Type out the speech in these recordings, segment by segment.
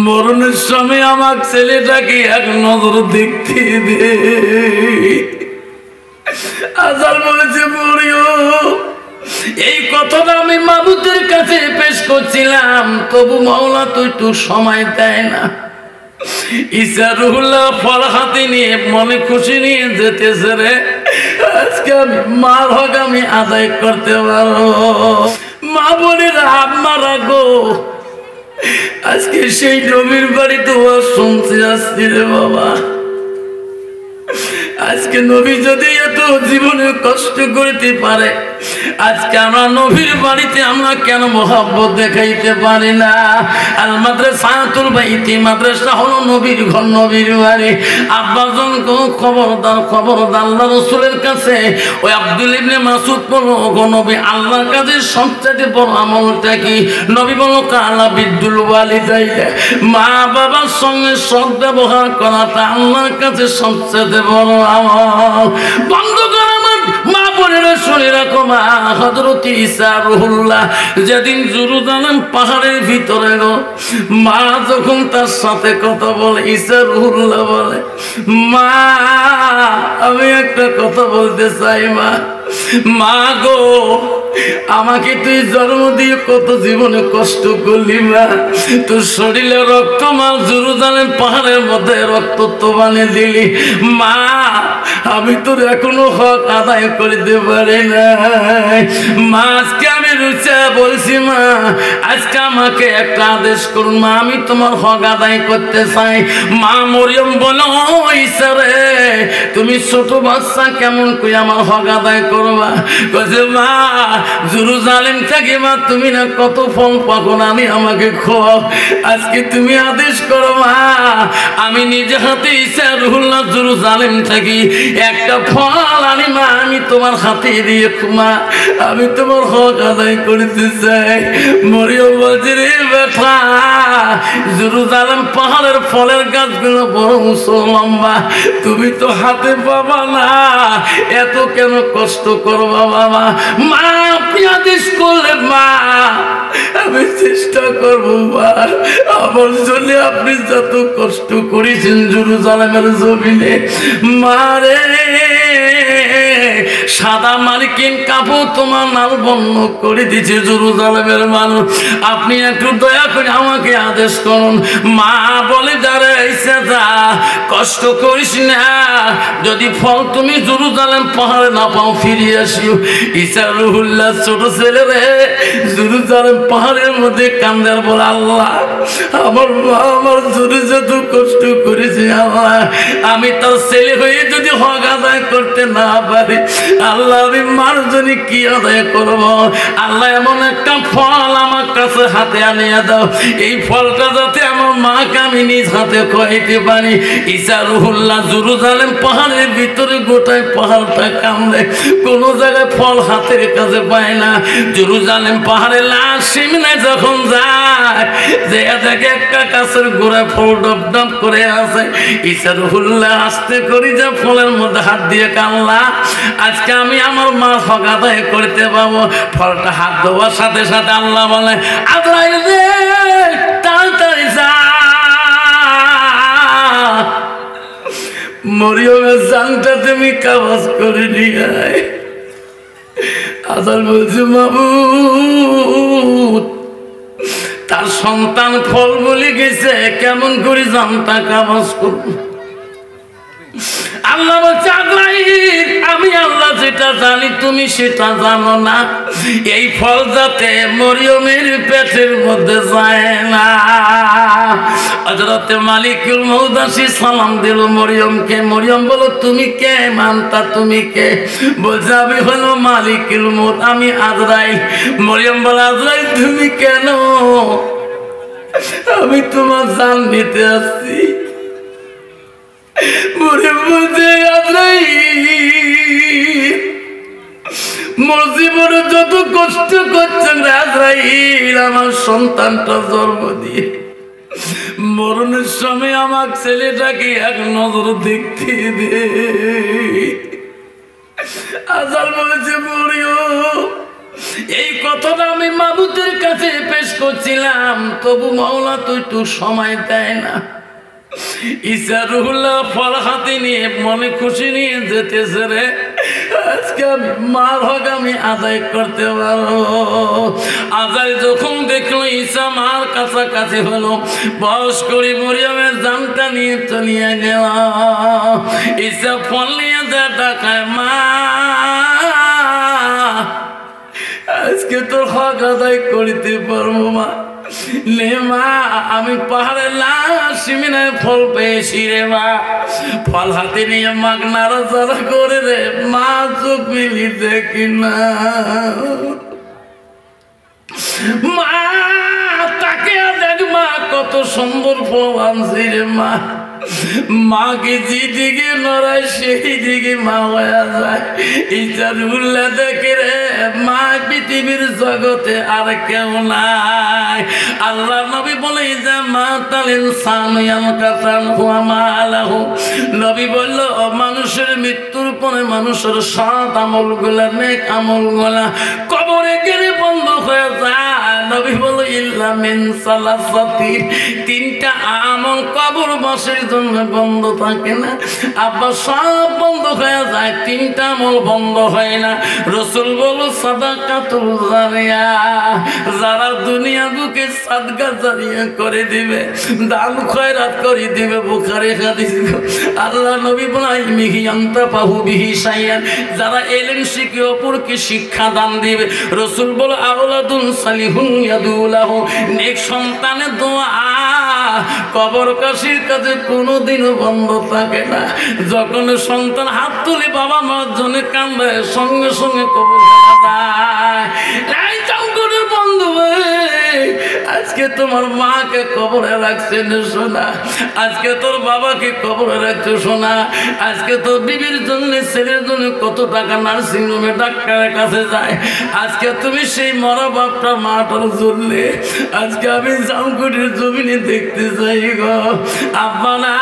মরণের সময় আমার ছেলেটাকে এক নজর দেখতে দে। আজাল বলেছে মরিয়ম, এই কথাটা আমি মাবুদের কাছে পেশ করছিলাম, তবু মাওলা তো একটু সময় দেয় না। ঈসা রুহুল্লাহ ফল হাতে নিয়ে মনে খুশি নিয়ে যেতেছে রে, আজকে আমি মার হক আমি আদায় করতে পারবো। মা বোনেরা আপনারা গো, আজকে সেই নবীর বাড়ি তোমার শুনতে আসছি রে বাবা। আজকে নবী যদি এত জীবনে কষ্ট করতে পারে, আজকে আমরা নবীর বাড়িতে আমরা কেন মোহাব্বত দেখাইতে পারি না? আল মাদ্রাসাতুল বাইতি, মাদ্রাসা হলো নবীর ঘর, নবীর বাড়ি। আব্বাজন খবরদার খবরদার, আল্লাহ রাসূলের কাছে ওই আব্দুল ইবনে মাসউদ বলল, গো নবী আল্লাহর কাছে সবচেয়ে বড় আমলটা কি? নবী বলল, কালা বিদ্দুল ওয়ালিদাইন, মা বাবার সঙ্গে সৎ ব্যবহার করাটা আল্লাহর কাছে সবচেয়ে বড় আমল। বন্ধ কর আমার মা বোনেরা, শুনে রাখো মা, হযরত ঈসা রুহুল্লাহ যেদিন জেরুজালেম পাহাড়ের ভিতরে গো, মা যখন তার সাথে কথা বলে, ঈসা রুহুল্লাহ বলে, মা আমি একটা কথা বলতে চাই মা। মা গো, আমাকে তুই জন্ম দিয়ে কত জীবনে কষ্ট করলি মা, তোর শরীরে রক্ত মা জেরুজালেম পাহাড়ের মধ্যে রক্ত তো বানিয়ে দিলি মা, আমি তোর এখনো হক আদায় করতে পারি না মা। আজকে আমি রুচা বলছি মা, আজকে আমাকে একটা আদেশ করুন মা, আমি তোমার হক আদায় করতে চাই। মা মরিয়ম বলো, ঈসা রে তুমি ছোট বাচ্চা কেমন কই আমার হক আদায় করবা? কইছে মা জেরুজালেম থেকে মা তুমি না কত ফল পাকো না, আমি আমাকে খাও, আজকে তুমি আদেশ করো মা, আমি নিজে হাতে ঈসা রুহুল্লাহ জেরুজালেম থেকে একটা ফল আনি মা, আমি তোমার হাতে দিয়ে মা আমি তোমার হক আদায় করতে চাই। মরিয়ম বলছে রে বেটা, জেরুজালেম পাহাড়ের ফলের গাছগুলো বড় উঁচু লম্বা, তুমি তো হাতে পাবা না, এত কেন কষ্ট করবা বাবা? মা আপনি আদেশ করলে মা আমি চেষ্টা করবো মা, আমার জন্য আপনি যত কষ্ট করেছেন জেরুজালেমের জমিনে মারে, সাদা মার্কিন কাপড় তোমার নাল বন্ধ করে দিচ্ছে জেরুজালেমের মানুষ, আপনি একটু দয়া করে আমাকে আদেশ করুন। মা বলে যারা এসে যা কষ্ট করিস না, যদি ফল তুমি জেরুজালেম পাহাড়ে না পাও ফিরে আসিও। ঈসা রুহুল্লাহ ছোট ছেলে রে জেরুজালেম পাহাড়ের মধ্যে কান্দার বলে, আল্লাহ আমার মা আমার জন্য যত কষ্ট করেছে আল্লাহ, আমি তার ছেলে হয়ে যদি হক আদায় করতে না পারি আল্লাহ আমি মার জন্য কি আদায় করব? আল্লাহ এমন একটা ফল আমার কাছে হাতে আনিয়ে দাও, এই ফলটা যাতে আমার মাকে আমি নিজ হাতে খাইতে পারি। ঈসা রুহুল্লাহ জেরুজালেম পাহাড়ের ভিতরে গোটায় পাহাড়টা কামড়ে, কোনো জায়গায় ফল হাতের কাছে পায় না। জেরুজালেম পাহাড়ে লাশ সিমনায় যখন যায়, যে দেখে একটা গাছের গোড়ায় ফল ডব ডব করে আছে, ঈসা রুহুল্লাহ আস্তে করে যা ফলের মধ্যে হাত দিয়ে কামলা, আজকে আমি আমার মা হক আদায় করতে পারবো। ফলটা হাত দেওয়ার সাথে সাথে আল্লাহ বলে, আজরাইল রে তাড়াতাড়ি যা, মরিয়মের জানটা তুমি কাবাজ করে নিয়ে আয়। আজাল বলছে মাবুদ তার সন্তান ফল বলে গেছে, কেমন করে জানটা কাবাজ করবো? আল্লাহ বলছে, আজরাইল আমি আল্লাহ যেটা জানি তুমি সেটা জানো না, এই ফল যাতে মরিয়মের পেটের মধ্যে যায় না। হযরত মালিকুল মউত আসি সালাম দিল মরিয়মকে। মরিয়ম বলো, তুমি কে? মানতা তুমি কে? বলছে, আমি হলো মালিকুল মউত, আমি আজরাইল। মরিয়ম বলে, আজরাইল তুমি কেন? আমি তোমার জান নিতে আসছি। মোর জীবনে যত কষ্ট করছেন আজরাইল আমার সন্তানটা জন্ম দিয়ে, মরণের সময় আমার ছেলেটাকে এক নজর দেখতে দে। আজাল বলেছে, মরিয়ম এই কথাটা আমি মাবুদের কাছে পেশ করছিলাম, তবু মাওলা তো একটু সময় দেয় না। ঈসা রুহুল্লাহ ফল হাতে নিয়ে মনে খুশি নিয়ে যেতেছে রে, আজকে আমি মার হক আমি আদায় করতে পারবো। আদায় যখন দেখলো ঈসা মার কাছাকাছি হলো, বয়স করে মরিয়মের জানটা নিয়ে চলিয়ে গেল। ঈসা ফল নিয়ে যা টাকায়, মা আজকে তোর হক আদায় করিতে পারবো মা। লে মা, আমি পাহাড়ে লাশমিনায় ফল পেয়েছি রে মা। ফল হাতে নিয়ে মাগ নাড়াচাড়া করে রে মা, চোখ মিলি দেখি না মা, তাকে দেখ মা, কত সুন্দর ফল আনছি রে মা। মাকে যেদিকে নড়ায় সেই দিকে মা হয়ে যায়। ইচ্ছার উল্লা দেখে রে মা, পৃথিবীর জগতে আর কেউ নাই। আল্লাহ নবী বলে যে মা তালিন সামিয়াল কাতান হুয়া মালাহু, নবী বলল মানুষের মৃত্যুর পরে মানুষের সৎ আমলগুলা, নেক আমলগুলা কবরে গেলে বন্ধ হয়ে যায়। নবী বলল ইল্লা মিন সালাসাতি, তিনটা আমল কবরবাসীর জন্য বন্ধ থাকে না। আব্বা সব বন্ধ হয়ে যায়, তিনটা আমল বন্ধ হয় না। রাসূল বলল সাদাকাতুল জারিয়া, যারা দুনিয়া বুকে সাদকা জারিয়া করে দিবে, দান খয়রাত করে দিবে। বুখারী হাদিস। আল্লাহ নবী বলেন মিহি আনতা পাহু বিহি শাইয়ান, যারা ইলম শিখে অপরকে শিক্ষা দান দিবে। রাসূল বলে আওলাদুন সালিহুন ইয়াদুলাহু, নেক সন্তানের দোয়া কবরবাসীর কাছে কোনোদিনও বন্ধ থাকে না। যখন সন্তান হাত তুলে বাবা মার জন্য কান্দে, সঙ্গে সঙ্গে কবর যায়। বন্ধু আজকে তোমার মাকে কবরে রাখছে সোনা, আজকে তোর বাবাকে কবরে রাখছো সোনা, আজকে তোর বিবির জন্য ছেলের জন্য কত টাকা নার্সিং হোমে ডাক্তারের কাছে যায়। আজকে তুমি সেই মরা বাপটা মাটার জ্বললে, আজকে আমি জামকুটির জমিনে দেখতে চাই গো আব্বা না,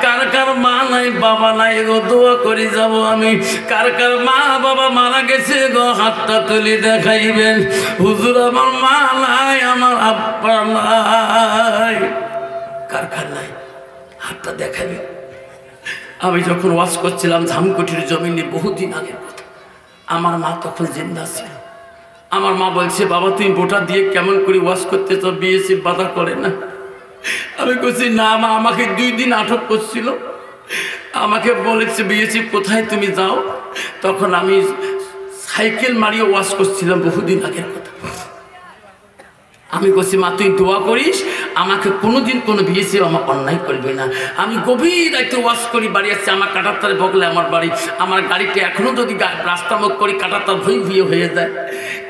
কার কার মা নাই বাবা নাই গো, দোয়া করে যাব আমি। কার কার মা বাবা মারা গেছে গো, হাতটা তুলে দেখাইবেন। হুজুর আমার মা নাই, আমার আব্বা নাই, কার কার নাই হাতটা দেখাবেন। আমি যখন ওয়াজ করছিলাম ধামকুটির জমিনে, বহুদিন আগের কথা, আমার মা তখন জিন্দা ছিল। আমার মা বলছে বাবা তুমি ভোটার দিয়ে কেমন করে ওয়াজ করতে তো, বিএসএফ বাধা করে না? আমি বলছি না মা, আমাকে 2 দিন আটক করছিল, আমাকে বলেছে বিএসএফ কোথায় তুমি যাও। তখন আমি সাইকেল মারিয়ে ওয়াজ করছিলাম, বহুদিন আগের কথা। আমি বলছি মা তুই দোয়া করিস, আমাকে কোনোদিন কোনো বিএসএফ আমার অন্যায় করবে না। আমি গভীর রাতে ওয়াজ করি, বাড়ি আসছে আমার কাটাতারে বগলে আমার বাড়ি। আমার গাড়িতে এখনও যদি রাস্তা মুখ করি কাটাতার ভুয়ে হয়ে যায়,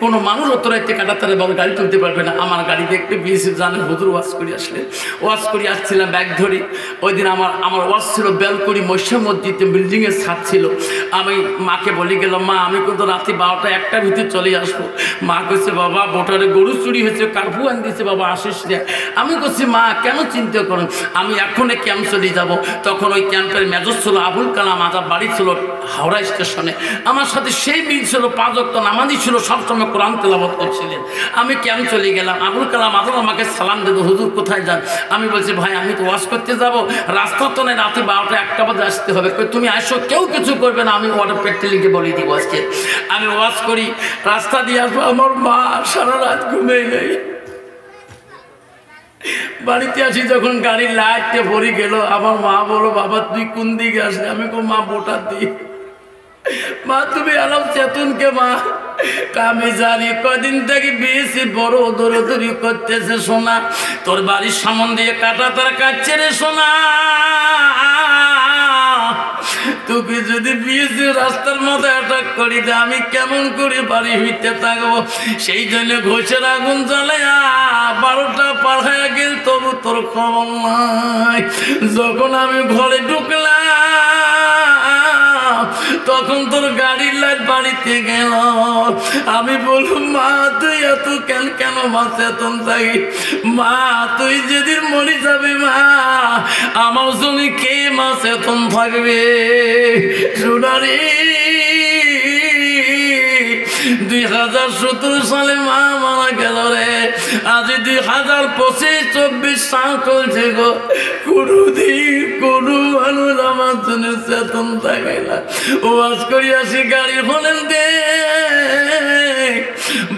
কোনো মানুষ অত রাইতে কাটাতারে বল গাড়ি তুলতে পারবে না। আমার গাড়ি দেখতে বিএসএফ জানে হুজুর ওয়াজ করি আসলে, ওয়াজ করি আসছিলাম ব্যাগ ধরি। ওই দিন আমার ওয়াজ ছিল বেলকুড়ি মৈশা মসজিদে, বিল্ডিংয়ের ছাদ ছিল। আমি মাকে বলে গেলাম মা আমি কিন্তু রাতে 12টা-1টার ভিতরে চলে আসবো। মা কইছে বাবা ভোটারে গরু চুরি হয়েছে, কার্ফু আন দিয়েছে বাবা আসিস না। আমি বলছি মা কেন চিন্তা করেন, আমি এখনই ক্যাম্প চলে যাব। তখন ওই ক্যাম্পের মেজর ছিল আবুল কালাম আজাদ, বাড়ি ছিল হাওড়া স্টেশনে। আমার সাথে সেই মিল ছিল, 5 ওয়াক্ত নামাজি ছিল, সবসময় কোরআন তেলাওয়াত করছিলেন। আমি ক্যাম্প চলে গেলাম, আবুল কালাম আজাদ আমাকে সালাম দেবো, হুজুর কোথায় যান? আমি বলছি ভাই আমি তো ওয়াজ করতে যাব, রাস্তা তো নেই, রাতে 12টা-1টা বাজে আসতে হবে। তুমি আসো, কেউ কিছু করবে না, আমি ওয়াটার প্র্যাকটিলিকে বলে দিব আজকে। আমি ওয়াজ করি, রাস্তা দিয়ে আসবো, আমার মা সারা রাত ঘুমিয়ে নেই। বাড়িতে আসি যখন গাড়ির লাইটে ভরে গেল, আমার মা বলো বাবা তুই কোন দিকে আসলি? আমি কো মা ভোটার দিই। মা তুমি আলাম চেতনকে মা, আমি জানি কদিন থেকে বেশি বড় দৌড়দৌড়ি করতেছে সোনা, তোর বাড়ির সামন দিয়ে কাটা তার কাটছে রে সোনা। তোকে যদি বিএসি রাস্তার মধ্যে অ্যাটাক করি দে, আমি কেমন করে বাড়ি হইতে থাকবো? সেই জন্য ঘষের আগুন জ্বালাইয়া 12টা পার হয়ে গেল, তবু তোর খবর নাই। যখন আমি ঘরে ঢুকলাম তখন তোর গাড়ির লাইট বাড়িতে গেল। আমি বললাম মা তুই এত কেন বাঁচে এতন থাকি? মা তুই যেদিন মরে যাবি মা, আমার জন্য কে মাছ এতন থাকবে? সোনারি 2017 সালে মা মারা গেল রে। আজ 2025-24 সাল চলছে গো, কোনদিন কোনো মানুষ আমার জন্য চেতন থাকে না। ওয়াজ করি আসি গাড়ির হলেন দে,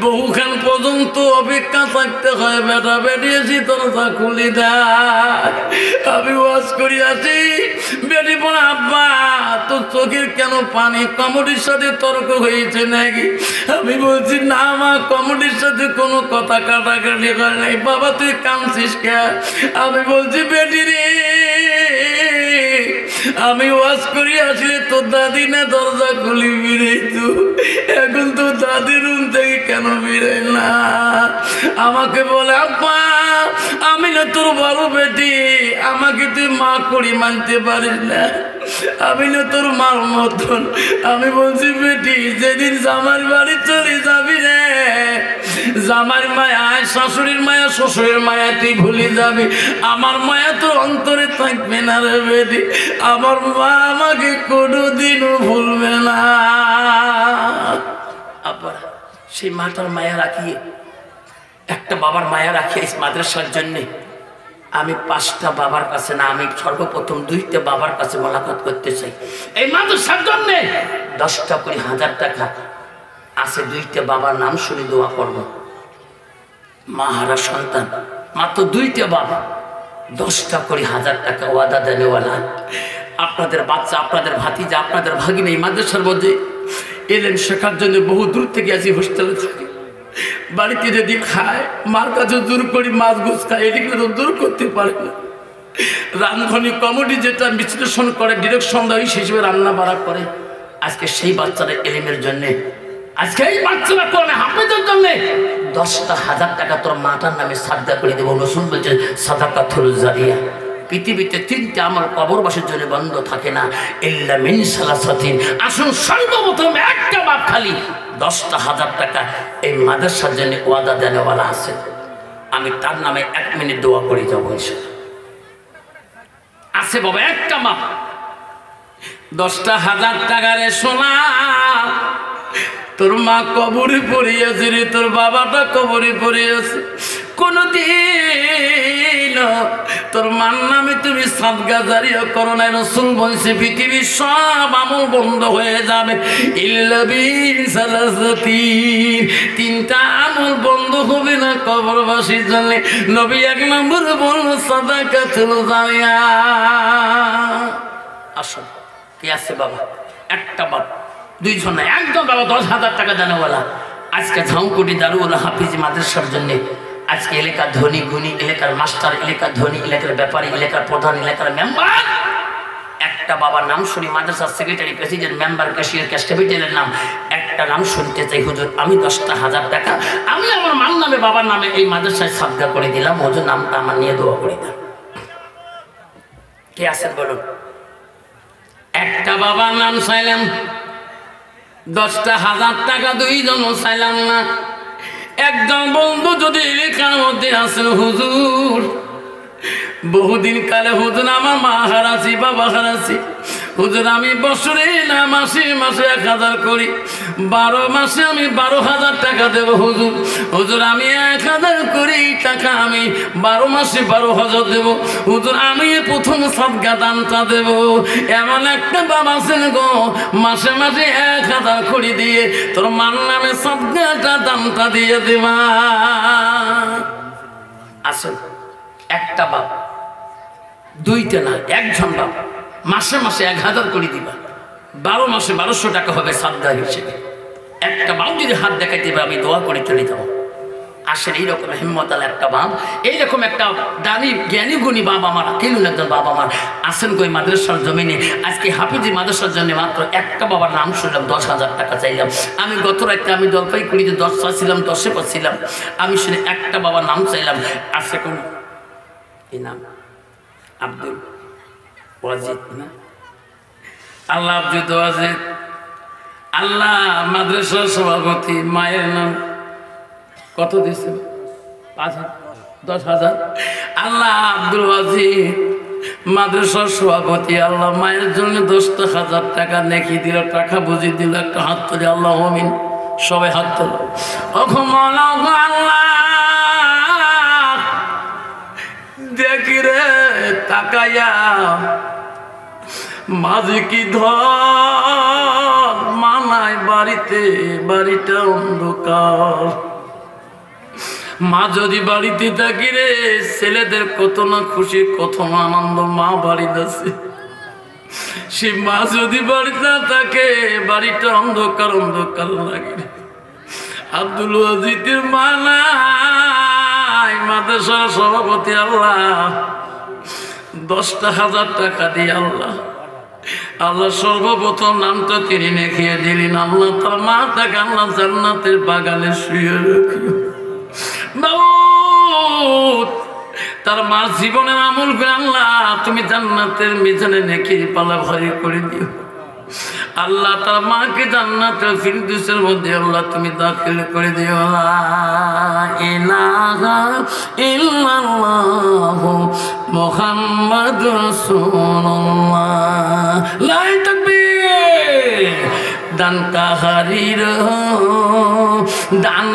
বহুখান পর্যন্ত অপেক্ষা থাকতে হয়, বেটা বেরিয়েছি দরজা খুলি দেয়। আমি ওয়াজ করি আসি, বেটি বলে আব্বা তোর চোখের কেন পানি, কমেডির সাথে তর্ক হয়েছে নাকি? আমি বলছি না মা, কমেডির সাথে কোনো কথা কাটাকাটি করে নাই। বাবা তুই কাঁদছিস কে? আমি বলছি বেটি রে, আমি ওয়াজ করি আসলে তোর দাদি না দরজা খুলি বেরোইতো, এখন তো দাদির রুম থেকে কেন বেরোয় না? আমাকে বলে আব্বা আমি না তোর বড় বেটি, আমাকে তুই মা করি মানতে পারিস না, আমি না তোর মার মতন। আমি বলছি বেটি যেদিন জামার বাড়ি চলে যাবি রে, জামার মায়া, শাশুড়ির মায়া, শ্বশুরের মায়া তুই ভুলে যাবি, আমার মায়া তোর অন্তরে থাকবে না রে বেটি। আমার মা আমাকে কোনোদিনও ভুলবে না। আবার সেই মাটার মায়া রাখিয়ে, একটা বাবার মায়া রাখিয়ে মাদ্রাসার জন্যে আমি 5টা বাবার কাছে না, আমি সর্বপ্রথম 2টা বাবার কাছে মোলাকাত করতে চাই। এই মাদ্রাসার জন্যে 10টা করে 1000 টাকা আছে, 2টা বাবার নাম শুনে দোয়া করব। মাহারা সন্তান, মাত্র 2টা বাবা, 10টা করে 1000 টাকা ওয়াদা দেনেওয়ালা। আপনাদের বাচ্চা, আপনাদের ভাতিজা, আপনাদের ভাগিনা এই মাদ্রাসার মধ্যে এলেন শেখার জন্য বহু দূর থেকে আসি, হোস্টেলে থাকে, বাড়িতে যদি খায় মার কাছে দূর করি, মাছ গোছ খায়, এদিকে তো দূর করতে পারে না। রামধনী কমিটি যেটা বিশ্লেষণ করে, ডিরেকশন দেয়, সেই হিসেবে রান্না বাড়া করে। আজকে সেই বাচ্চারা এলিমের জন্যে, আজকে এই বাচ্চারা কোরআনে হাফেজের জন্যে 10,000 টাকা তোর মাতার নামে সাদকা করে দেবো। রাসূল বলছেন সাদাকাতুল জারিয়া। পৃথিবীতে 3টা আমল কবরবাসীর জন্য বন্ধ থাকে না, ইল্লা মিন সালাসাতিন। আসুন সর্বপ্রথম একটা বাপ খালি 10,000 টাকা এই মাদ্রাসার জন্য ওয়াদা দেনেওয়ালা আছে, আমি তার নামে 1 মিনিট দোয়া করে যাবো ইনশাআল্লাহ। আছে বাবা একটা বাপ 10,000 টাকা রে সোনা, তোর মা কবরে পড়িয়েছে রে, তোর বাবাটা কবরে পড়িয়েছে, কোনদিন তোর মার নামে তুমি সাদকা জারিয়া করো না। রাসূল বলছে পৃথিবীর সব আমল বন্ধ হয়ে যাবে, ইল্লা বিন সালাসাতিন। 3টা আমল বন্ধ হবে না কবরবাসীর জন্য। নবী 1 নম্বর বলল সাদাকাতুল জারিয়া। আসুন কে আছে বাবা? একটা বাবা, 2 জন না, একদম বাবা 10,000 টাকা দেনেওয়ালা। আজকে ঝাউকুটি দারুল হাফিজ মাদ্রাসার জন্য আজকে এলাকার ধনী গুণী, এলাকার মাস্টার, এলাকার ধনী, এলাকার ব্যাপারী, এলাকার প্রধান, এলাকার মেম্বার, একটা বাবার নাম শুনি, মাদ্রাসার secretary, president, member, cashier, cash ক্যাপিটালের নাম, একটা নাম শুনতে চাই। হুজুর আমি 10,000 টাকা আমি আমার মার নামে, বাবার নামে এই মাদ্রাসায় সাদকা করে দিলাম, হুজুর নামটা আমার নিয়ে দোয়া করে দেন। কে আছেন বলুন? একটা বাবার নাম চাইলাম, 10,000 টাকা 2 জন চাইলাম না। একজন বন্ধু যদি এলাকার মধ্যে আসেন, হুজুর বহুদিন কালে হুজুর আমার মা হারাছি, বাবা হারাছি, হুজুর আমি বছরে না মাসে মাসে 1000 করি, 12 মাসে আমি 12,000 টাকা দেব হুজুর। হুজুর আমি 1000 করি টাকা আমি 12 মাসে 12,000 দেব হুজুর। আমি প্রথম সাদকা দানটা দেব। এমন একটা বাবা আছেন গো, মাসে মাসে 1000 করি দিয়ে তোর মার নামে সাদকাটা দানটা দিয়ে দেবা। আসুন একটা বাপ, 2টা না, একজন বাপ মাসে মাসে 1000 করে দিবা, 12 মাসে 1200 টাকা হবে সাদকা হিসেবে। একটা বাপ যদি হাত দেখাইতে দিবে আমি দোয়া করে চলে যাবো। আসেন এইরকম হিম্মতাল একটা বাপ, এইরকম একটা দানি জ্ঞানী গুণী বাবা আমার, কেলুন একজন বাবা আমার আসেন কই মাদ্রাসার জমিনে। আজকে হাফিজি মাদ্রাসার জন্য মাত্র একটা বাবার নাম শুনলাম, 10,000 টাকা চাইলাম। আমি গত রাতে আমি জলপাইগুড়িতে 10 চাইছিলাম, 10-এ পাচ্ছিলাম। আমি শুনে একটা বাবার নাম চাইলাম। আসে কোন কি নাম? আব্দুল ওয়াজিদ না? আল্লাহ আব্দুল ওয়াজিদ, আল্লাহ মাদ্রাসার সভাপতি, মায়ের নাম কত দিয়েছে? 5,000 10,000। আল্লাহ আব্দুল ওয়াজিদ মাদ্রাসার সভাপতি, আল্লাহ মায়ের জন্য 10,000 টাকা নেকি দিল, টাকা বুঝিয়ে দিল। একটা হাত তুলে আল্লাহ আমিন। সবাই হাত তোলো। ওগো মাওলা গো আল্লাহ, দেখি রে তাকাইয়া মাঝে কি ধর মানায় বাড়িতে, বাড়িটা অন্ধকার। মা যদি বাড়িতে থাকি রে, ছেলেদের কত না খুশি, কত না আনন্দ, মা বাড়িতে আছে। সে মা যদি বাড়িতে না থাকে, বাড়িটা অন্ধকার অন্ধকার লাগে। আব্দুল ওয়াজিদের মা নাই, মাদ্রাসার সভাপতি আল্লাহ 10,000 টাকা দিয়ে আল্লাহ সর্বপ্রথম নামটা তিনি লিখিয়ে দিলেন। আল্লাহ তার মা তাকে আল্লাহ জান্নাতের বাগানে শুয়ে রাখিও। বাবু তার মার জীবনের আমল করে আল্লাহ তুমি জান্নাতের মিজানে নেকির পালা ভারী করে দিও। আল্লাহ তার মাকে জান্নাতের ফিরদৌসের মধ্যে আল্লাহ তুমি দাখিল করে দিও। লা ইলাহা ইল্লাল্লাহু মুহাম্মাদুর রাসূলুল্লাহ। লাই তাকবীর। দান কাহারির দান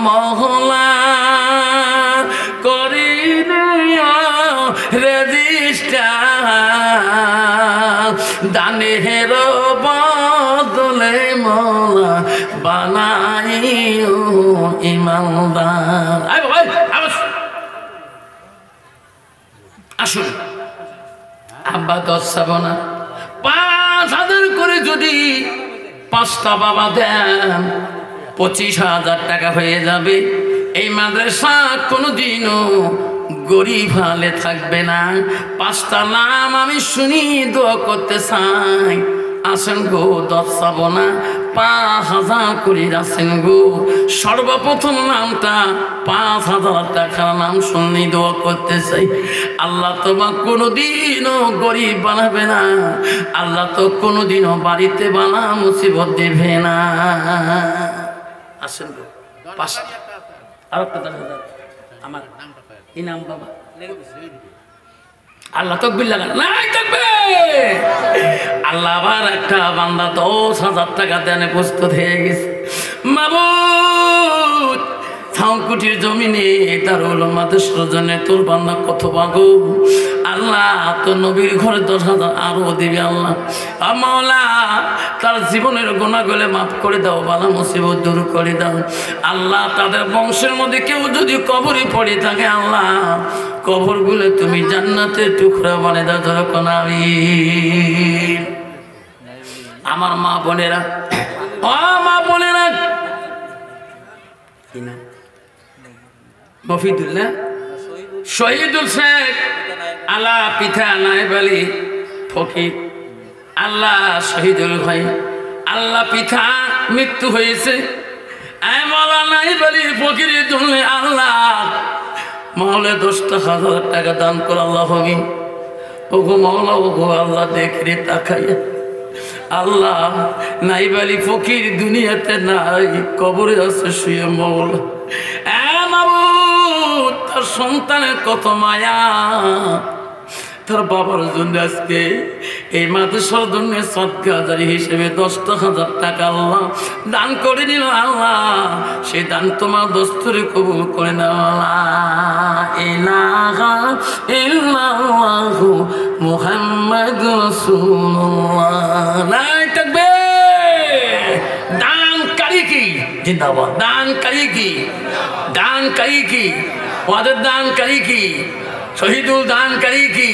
মহলা করি রেজিস্টার, দানের বদলে মৌলা বানাইও ইমানদার। আসুন আব্বা 10 শ্রাবণা 5,000 করে যদি 5টা বাবা দেন 25,000 টাকা হয়ে যাবে। এই মাদ্রাসা কোনোদিনও গরিব হালে থাকবে না। 5টা নাম আমি শুনি দোয়া করতে চাই। আসেন গো 10 শ্রাবণা 5,000 করে আসেন গো। সর্বপ্রথম নামটা 5,000 টাকার নাম শুনি দোয়া করতে চাই। আল্লাহ তোমার কোনোদিনও গরিব বানাবে না। আল্লাহ তো কোনোদিনও বাড়িতে বানা মুসিবত দেবে না। আসেন গো 5টা। আর একটা আমার ইনাম বাবা আল্লাহ তকবির লাগান। আল্লাহ আবার একটা বান্দা 10,000 টাকা দেন প্রস্তুত হয়ে গেছে। মাবুদ থাউকুটির জমিনে তার হলো মাদ্রাসার জন্য তোর বান্দা কত বাগো। আল্লাহ তোর নবীর ঘরে 10,000 আরো দিবি। আল্লাহ মাওলা তার জীবনের গুনাহগুলো মাফ করে দাও, বালা মুসিবত দূর করে দাও। আল্লাহ তাদের বংশের মধ্যে কেউ যদি কবরে পড়ে থাকে, আল্লাহ কবরগুলো তুমি জান্নাতের টুকরা বানিয়ে দাও। যখন আমিন। আমার মা বোনেরা, ও মা বোনেরা, কি না মফিদুল্লাহ শহীদুল শেখ আল্লাহ পিতা নায়েব আলী ফকির, আল্লাহ শহীদুল ভাই, আল্লাহ পিতা মৃত্যু হয়েছে। নায়েব আলী ফকিরের জন্য আল্লাহ মহলে 10,000 টাকা দান করে। আল্লাহ হবে ওগো মহলা, ওগো আল্লাহ দেখে তাকাইয়া আল্লাহ নায়েব আলী ফকির দুনিয়াতে নাই, কবরে আছে শুয়ে মওলা। তার সন্তানের কত মায়া, তার বাবার জন্য আজকে এই মাদ্রাসার জন্য সদকাদারি হিসেবে 10,000 টাকা আল্লাহ দান করে দিল। আল্লাহ সেই দান তোমার দস্তরে কবুল করে নাও। লা ইলাহা ইল্লাল্লাহু মুহাম্মাদুর রাসূলুল্লাহ। লাই তাকবীর। দানকারী কি জিন্দাবাদ, দানকারী কি, দানকারী কি, ওয়াদের দানকারী কি, শহীদুল দানকারী কি।